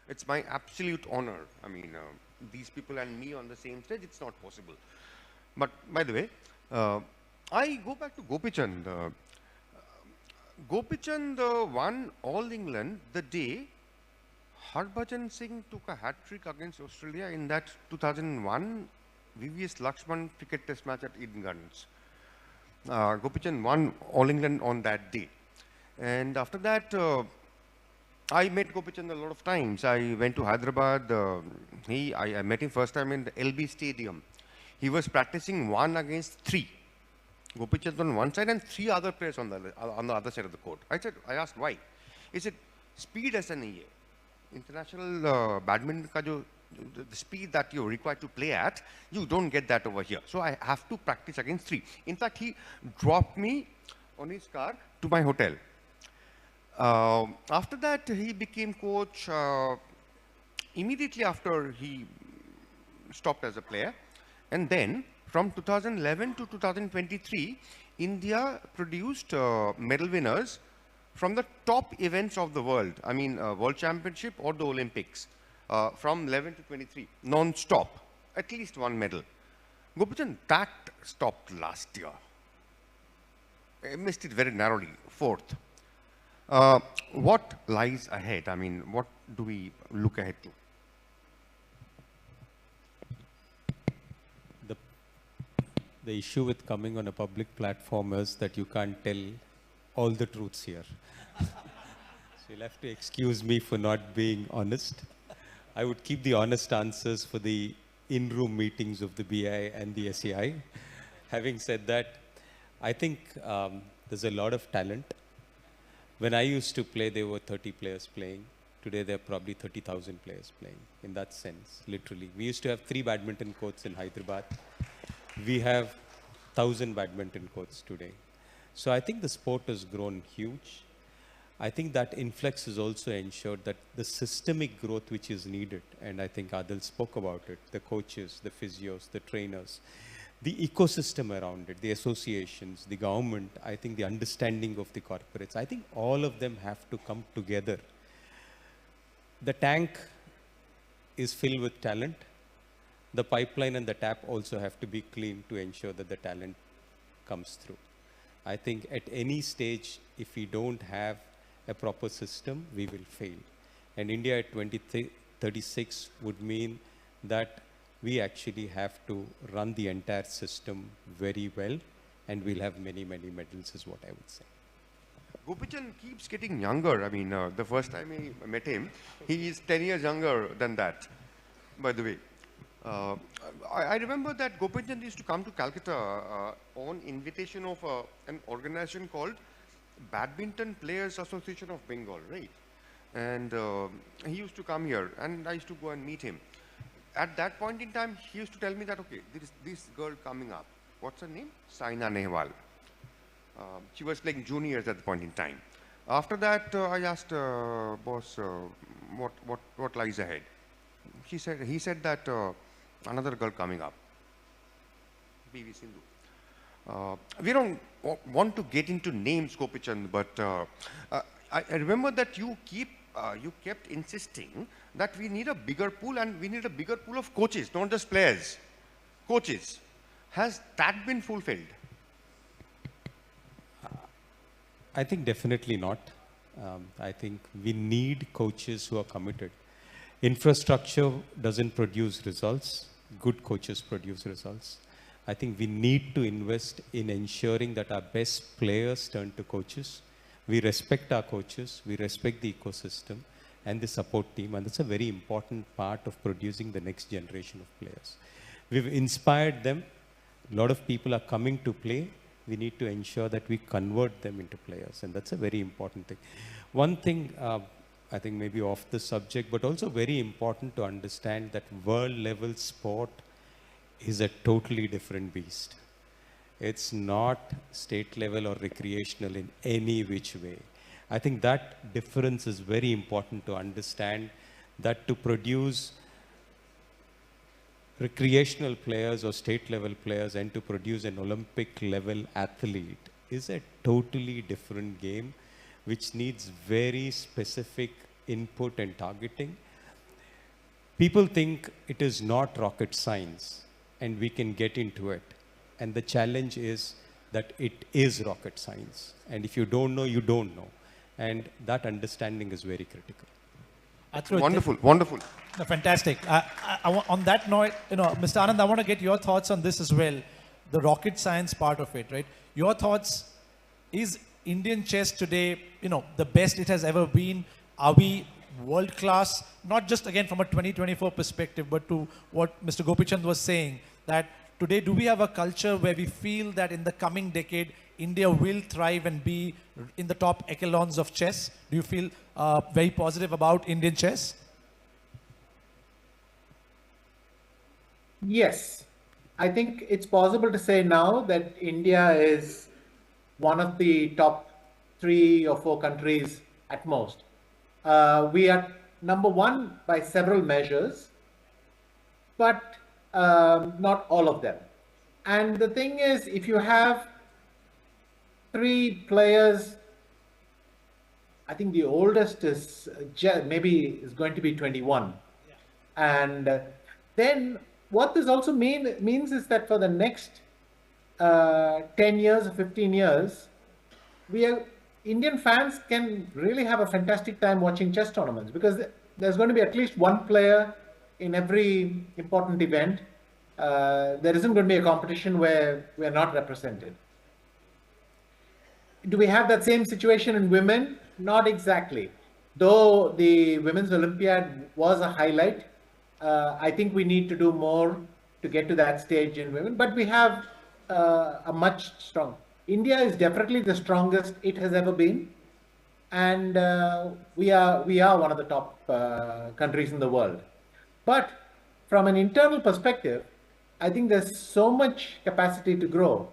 It's my absolute honor. I mean, these people and me on the same stage, it's not possible. But by the way, uh, I go back to Gopichand. Gopichand won All England the day Harbhajan Singh took a hat trick against Australia in that 2001 VVS Lakshman cricket test match at Eden Gardens. Gopichand won All England on that day. And after that, I met Gopichand a lot of times. I went to Hyderabad. I met him first time in the LB Stadium. He was practicing 1 against 3. Gopichand on one side and 3 other players on the other side of the court. I asked why. He said, speed as an EA. International badminton ka jo, the speed that you're required to play at, you don't get that over here. So I have to practice against 3. In fact, he dropped me on his car to my hotel. After that, he became coach immediately after he stopped as a player. And then from 2011 to 2023, India produced medal winners from the top events of the world. I mean, World Championship or the Olympics. From 11 to 23, non-stop, at least one medal. Gopichand, that stopped last year. I missed it very narrowly, 4th. What lies ahead? I mean, what do we look ahead to? The, the issue with coming on a public platform is that you can't tell all the truths here. So you'll have to excuse me for not being honest. I would keep the honest answers for the in-room meetings of the BI and the SEI. Having said that, I think there's a lot of talent. When I used to play, there were 30 players playing. Today, there are probably 30,000 players playing, in that sense, literally. We used to have 3 badminton courts in Hyderabad. We have 1,000 badminton courts today. So I think the sport has grown huge. I think that influx has also ensured that the systemic growth which is needed, and I think Adil spoke about it, the coaches, the physios, the trainers, the ecosystem around it, the associations, the government, I think the understanding of the corporates, I think all of them have to come together. The tank is filled with talent. The pipeline and the tap also have to be clean to ensure that the talent comes through. I think at any stage, if we don't have a proper system, we will fail. And India at 2036 would mean that we actually have to run the entire system very well, and we'll have many, many medals is what I would say. Gopichand keeps getting younger. I mean, the first time I met him, he is 10 years younger than that, by the way. I remember that Gopichand used to come to Calcutta on invitation of an organization called Badminton Players Association of Bengal, right? And he used to come here, and I used to go and meet him. At that point in time, he used to tell me that, okay, there is this girl coming up. What's her name? Saina Nehwal. She was playing juniors at the point in time. After that, I asked boss, what lies ahead? He said that another girl coming up, PV Sindhu. We don't want to get into names, Gopichand, but I remember that you kept insisting that we need a bigger pool, and we need a bigger pool of coaches, not just players. Coaches. Has that been fulfilled? I think definitely not. I think we need coaches who are committed. Infrastructure doesn't produce results. Good coaches produce results. I think we need to invest in ensuring that our best players turn to coaches. We respect our coaches, we respect the ecosystem and the support team, and that's a very important part of producing the next generation of players. We've inspired them. A lot of people are coming to play. We need to ensure that we convert them into players, and that's a very important thing. One thing, I think maybe off the subject, but also very important to understand that world level sport is a totally different beast. It's not state level or recreational in any which way. I think that difference is very important to understand, that to produce recreational players or state level players and to produce an Olympic level athlete is a totally different game, which needs very specific input and targeting. people think it is not rocket science and we can get into it. And the challenge is that it is rocket science. And if you don't know, you don't know. And that understanding is very critical. Wonderful, wonderful. No, fantastic. On that note, Mr. Anand, I want to get your thoughts on this as well. The rocket science part of it, right? Your thoughts, is Indian chess today, the best it has ever been? Are we world class? Not just again from a 2024 perspective, but to what Mr. Gopichand was saying, that today do we have a culture where we feel that in the coming decade, India will thrive and be in the top echelons of chess? Do you feel very positive about Indian chess? Yes. I think it's possible to say now that India is one of the top 3 or 4 countries at most. We are number 1 by several measures, but not all of them. And the thing is, if you have 3 players, I think the oldest is maybe is going to be 21. Yeah. And then what this also means is that for the next 10 years or 15 years, Indian fans can really have a fantastic time watching chess tournaments, because there's going to be at least one player in every important event. There isn't going to be a competition where we're not represented. Do we have that same situation in women? Not exactly. Though the Women's Olympiad was a highlight, I think we need to do more to get to that stage in women. But we have a much strong. India is definitely the strongest it has ever been, and we are one of the top countries in the world. But from an internal perspective, I think there's so much capacity to grow.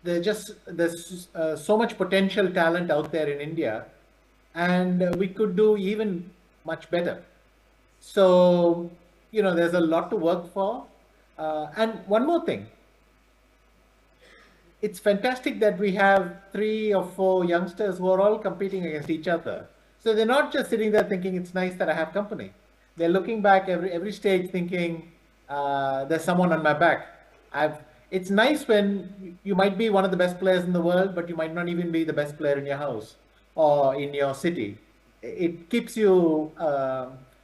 There's so much potential talent out there in India, and we could do even much better. So, there's a lot to work for. And one more thing. It's fantastic that we have 3 or 4 youngsters who are all competing against each other. So they're not just sitting there thinking it's nice that I have company. They're looking back every stage thinking there's someone on my back. It's nice when you might be one of the best players in the world, but you might not even be the best player in your house or in your city. It keeps you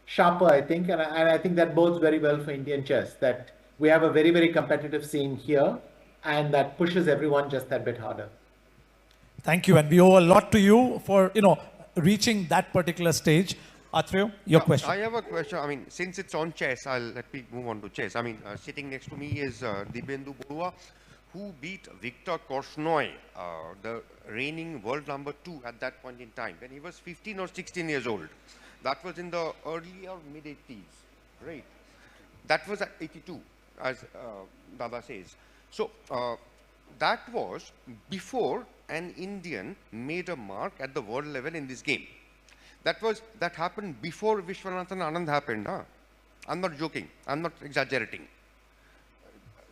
sharper, I think, and I think that bodes very well for Indian chess, that we have a very, very competitive scene here, and that pushes everyone just that bit harder. Thank you, and we owe a lot to you for reaching that particular stage. Atreyu, your question. I have a question. I mean, since it's on chess, let me move on to chess. I mean, sitting next to me is Dibyendu Barua, who beat Victor Korchnoi, the reigning world number 2 at that point in time, when he was 15 or 16 years old. That was in the early or mid-80s, right? That was at 82, as Dada says. So, that was before an Indian made a mark at the world level in this game. That happened before Viswanathan Anand happened. Huh? I'm not joking. I'm not exaggerating.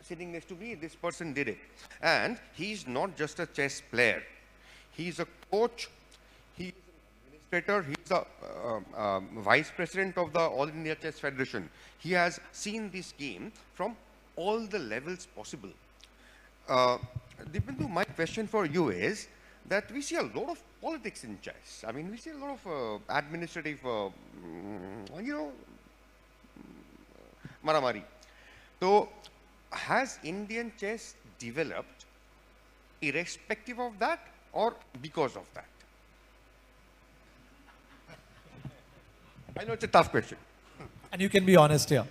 Sitting next to me, this person did it. And he's not just a chess player. He's a coach. He's an administrator. He's the vice president of the All India Chess Federation. He has seen this game from all the levels possible. Dibyendu, my question for you is that we see a lot of politics in chess. I mean, we see a lot of administrative, maramari. So, has Indian chess developed irrespective of that or because of that? I know it's a tough question. And you can be honest here.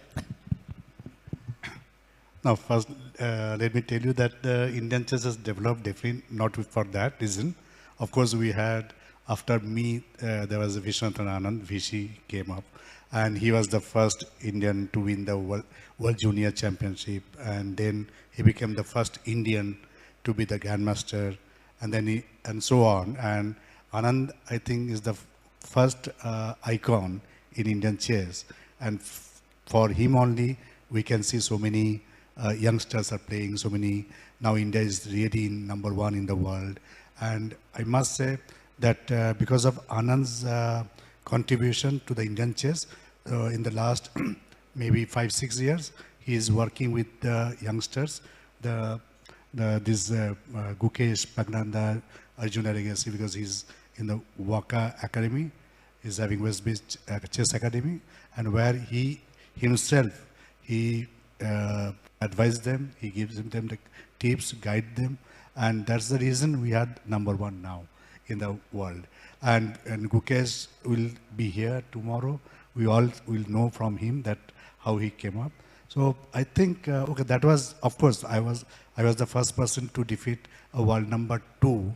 Now, first, let me tell you that Indian chess has developed definitely not for that reason. Of course, we had, after me, there was Viswanathan Anand, Vishy came up, and he was the first Indian to win the World Junior Championship, and then he became the first Indian to be the Grandmaster, and then and so on. And Anand, I think, is the first icon in Indian chess, and for him only, we can see so many youngsters are playing, so many. Now India is really number 1 in the world. And I must say that because of Anand's contribution to the Indian chess in the last maybe 5-6 years. He is working with the youngsters, Gukesh, Pagnanda, Arjuna Legacy, because he's in the Waka Academy. He's having West Beach Chess Academy, and where he himself, he advised them, he gives them the tips, guide them, and that's the reason we had #1 now in the world. And Gukesh will be here tomorrow. We all will know from him that how he came up. So I think, okay, that was, of course, I was the first person to defeat a world #2,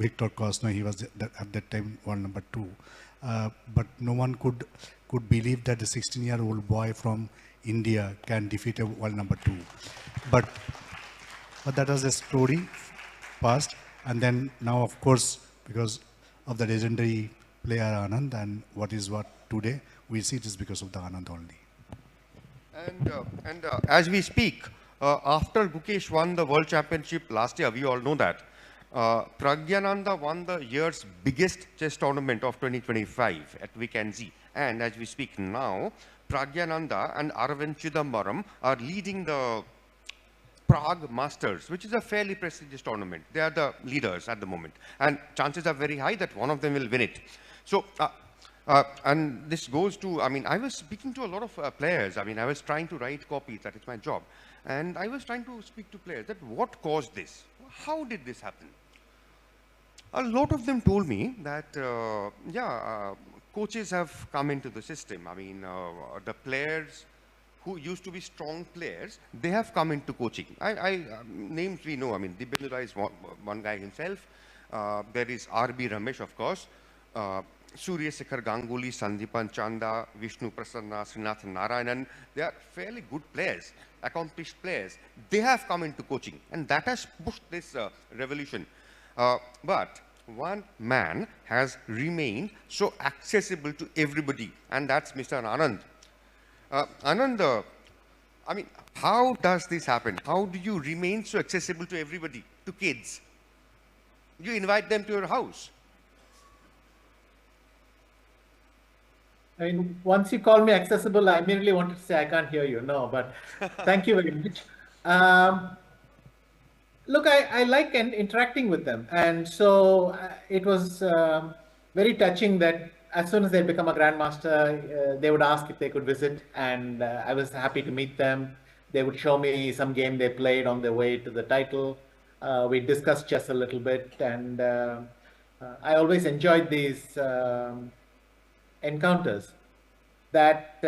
Victor Kostner. He was at that time world #2. But no one could believe that a 16-year-old boy from India can defeat a world #2. But that was a story past. And then now, of course, because of the legendary player Anand, and what today, we see it is because of the Anand only. And as we speak, after Gukesh won the World Championship last year, we all know that, Pragyananda won the year's biggest chess tournament of 2025 at Vikanzi. And as we speak now, Pragyananda and Arvind Chidambaram are leading the Prague Masters, which is a fairly prestigious tournament. They are the leaders at the moment. And chances are very high that one of them will win it. So, and this goes to, I mean, I was speaking to a lot of players. I mean, I was trying to write copies, that is my job. And I was trying to speak to players that what caused this? How did this happen? A lot of them told me that, coaches have come into the system. I mean, the players who used to be strong players, they have come into coaching. Names we know. I mean, Dibyendu is one guy himself. There is R.B. Ramesh, of course. Surya Sekhar Ganguly, Sandipan Chanda, Vishnu Prasanna, Srinathan Narayanan. They are fairly good players, accomplished players. They have come into coaching, and that has pushed this revolution. But one man has remained so accessible to everybody, and that's Mr. Anand. Anand, I mean, how does this happen? How do you remain so accessible to everybody, to kids? You invite them to your house. I mean, once you call me accessible, I immediately wanted to say I can't hear you. No, but thank you very much. Look, I like interacting with them. And so it was very touching that as soon as they become a grandmaster, they would ask if they could visit. And I was happy to meet them. They would show me some game they played on their way to the title. We discussed chess a little bit. And I always enjoyed these encounters. That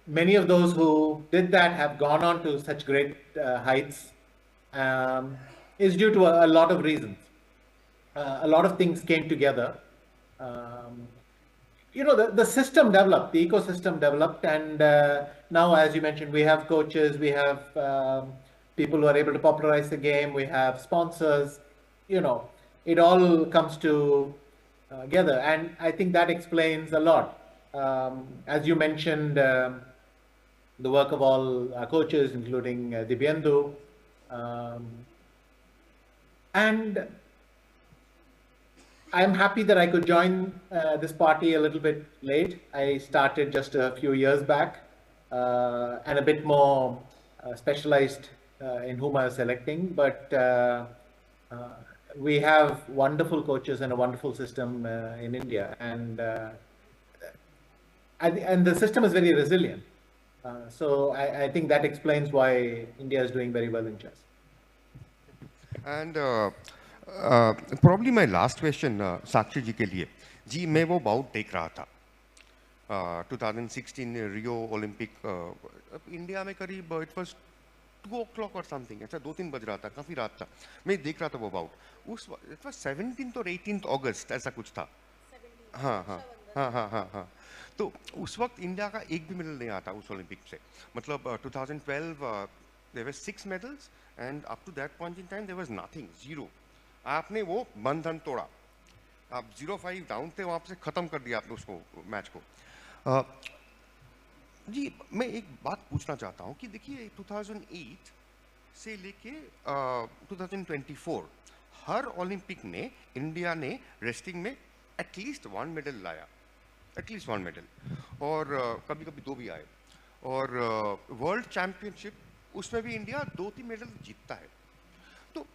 many of those who did that have gone on to such great heights is due to a lot of reasons. A lot of things came together. You know, the system developed, the ecosystem developed, and now, as you mentioned, we have coaches, we have people who are able to popularize the game, we have sponsors. You know, it all comes together, and I think that explains a lot. As you mentioned, the work of all our coaches, including Dibyendu, and I'm happy that I could join this party a little bit late. I started just a few years back, and a bit more specialized in whom I was selecting, but we have wonderful coaches and a wonderful system in India, and the system is very resilient. So I think that explains why India is doing very well in chess. And probably my last question, Sakshi ji के लिए. जी मैं वो bought देख रहा था. 2016 Rio Olympic India में करीब it was 2 o'clock or something. ऐसा 2-3 बज रहा था, काफी रात था. मैं देख रहा था वो bought. It was 17th or 18th August ऐसा कुछ था. हाँ. तो उस वक्त इंडिया का एक भी मेडल नहीं आता उस ओलंपिक से. मतलब 2012 there were 6 medals and up to that point in time there was nothing, 0. आपने वो बंधन तोड़ा. आप 0-5 डाउन थे, वहाँ से खत्म कर दिया आपने उसको मैच को. जी मैं एक बात पूछना चाहता हूँ कि देखिए 2008 से लेके 2024 हर ओलंपिक में इंडिया ने रेस्लिंग में एटलीस्ट 1 मेडल लाया, एटलीस्ट 1 मेडल, और कभी कभी 2 भी आए, और वर्ल्ड चैंपियनशिप उसमें भी इंडिया 2-3 मेडल जीतता है। तो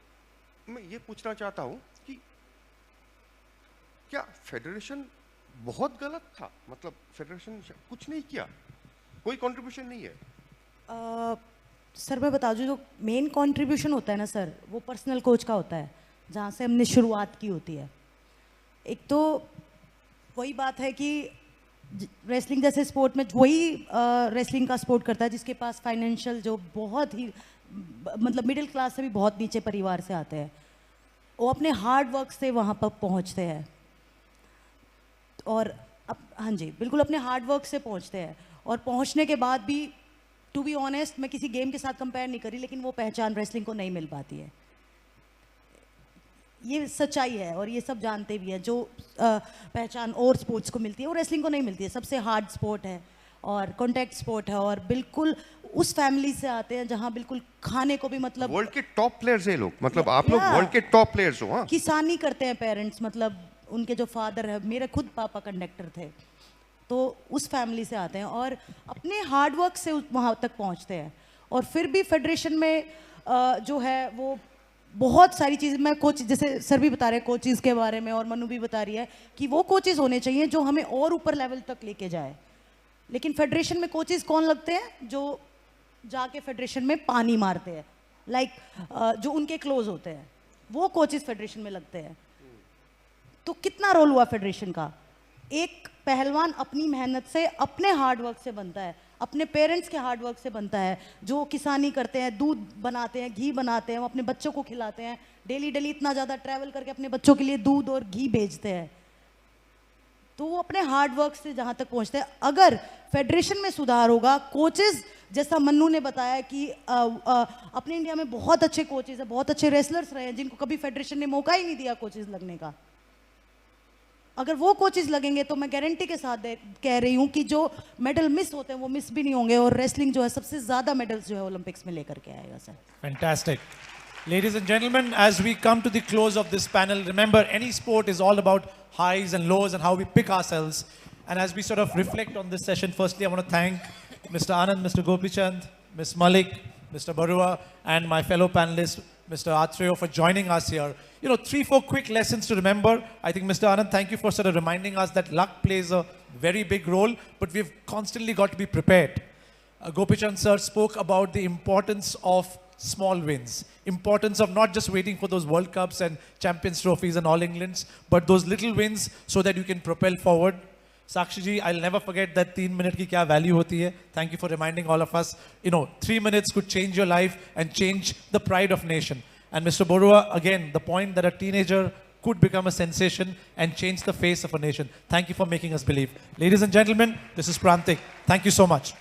मैं ये पूछना चाहता हूँ कि क्या फेडरेशन बहुत गलत था? मतलब फेडरेशन कुछ नहीं किया, कोई कंट्रीब्यूशन नहीं है? सर मैं बता दूं, जो मेन कंट्रीब्यूशन होता है ना सर, वो पर्सनल कोच का होता है, जहाँ से हमने शुरुआत की होती है। एक तो वही बात है कि रेसलिंग जैसे स्पोर्ट में वही रेसलिंग का सपोर्ट करता है जिसके पास फाइनेंशियल, जो बहुत ही मतलब मिडिल क्लास से भी बहुत नीचे परिवार से आते हैं, वो अपने हार्ड वर्क से वहाँ पर पहुँचते हैं। और हाँ जी, बिल्कुल अपने हार्ड वर्क से पहुँचते हैं, और पहुँचने के बाद भी टू बी ऑनेस्ट मैं किसी गेम के साथ कंपेयर नहीं करी, लेकिन वो पहचान रेसलिंग को नहीं मिल पाती है। ये सच्चाई है और ये सब जानते भी हैं। जो पहचान और स्पोर्ट्स को मिलती है वो रेसलिंग को नहीं मिलती है। सबसे हार्ड स्पोर्ट है और कॉन्टैक्ट स्पोर्ट है, और बिल्कुल उस फैमिली से आते हैं जहाँ बिल्कुल खाने को भी मतलब वर्ल्ड के टॉप प्लेयर्स हैं लोग, मतलब आप लोग वर्ल्ड के टॉप प्लेयर्स हो। हाँ, किसानी करते हैं पेरेंट्स, मतलब उनके जो फादर है, मेरे खुद पापा कंडक्टर थे, तो उस फैमिली से आते हैं और अपने हार्ड वर्क से वहाँ तक पहुँचते हैं। और फिर भी फेडरेशन में जो है वो बहुत सारी चीज़ें, मैं कोच जैसे सर भी बता रहे हैं कोचेज़ के बारे में, और मनु भी बता रही है कि वो कोचेज़ होने चाहिए जो हमें और ऊपर लेवल तक लेके जाए। लेकिन फेडरेशन में कोचेज़ कौन लगते हैं? जो जाके फेडरेशन में पानी मारते हैं, जो उनके क्लोज होते हैं, वो कोचेज़ फेडरेशन में लगते हैं। तो कितना रोल हुआ फेडरेशन का? एक पहलवान अपनी मेहनत से, अपने हार्ड वर्क से बनता है, अपने पेरेंट्स के हार्ड वर्क से बनता है, जो किसानी करते हैं, दूध बनाते हैं, घी बनाते हैं, वो अपने बच्चों को खिलाते हैं, डेली इतना ज़्यादा ट्रैवल करके अपने बच्चों के लिए दूध और घी बेचते हैं। तो वो अपने हार्ड वर्क से जहाँ तक पहुँचते हैं। अगर फेडरेशन में सुधार होगा, कोचेज़ जैसा मन्नू ने बताया कि अपने इंडिया में बहुत अच्छे कोचेज़ हैं, बहुत अच्छे रेसलर्स रहे हैं जिनको कभी फेडरेशन ने मौका ही नहीं दिया कोचेज़ लगने का। अगर वो कोचेज़ लगेंगे तो मैं गारंटी के साथ कह रही हूँ कि जो मेडल मिस होते हैं वो मिस भी नहीं होंगे, और रेसलिंग जो है सबसे ज़्यादा मेडल्स जो है ओलंपिक्स में लेकर के आएगा sir. Fantastic. Ladies and gentlemen, as we come to the close of this panel, remember any sport is all about highs and lows and how we pick ourselves. And as we sort of reflect on this session, firstly I want to thank Mr. Anand, Mr. Gopichand, Ms. Malik, Mr. Barua, and my fellow panelist, Mr. Atreyo, for joining us here. 3-4 quick lessons to remember. I think, Mr. Anand, thank you for sort of reminding us that luck plays a very big role, but we've constantly got to be prepared. Gopichand sir spoke about the importance of small wins, importance of not just waiting for those World Cups and Champions Trophies and All Englands, but those little wins so that you can propel forward. Sakshi ji, I'll never forget that 3 minute ki kya value hoti hai. Thank you for reminding all of us. 3 minutes could change your life and change the pride of nation. And Mr. Barua, again, the point that a teenager could become a sensation and change the face of a nation. Thank you for making us believe. Ladies and gentlemen, this is Prantik. Thank you so much.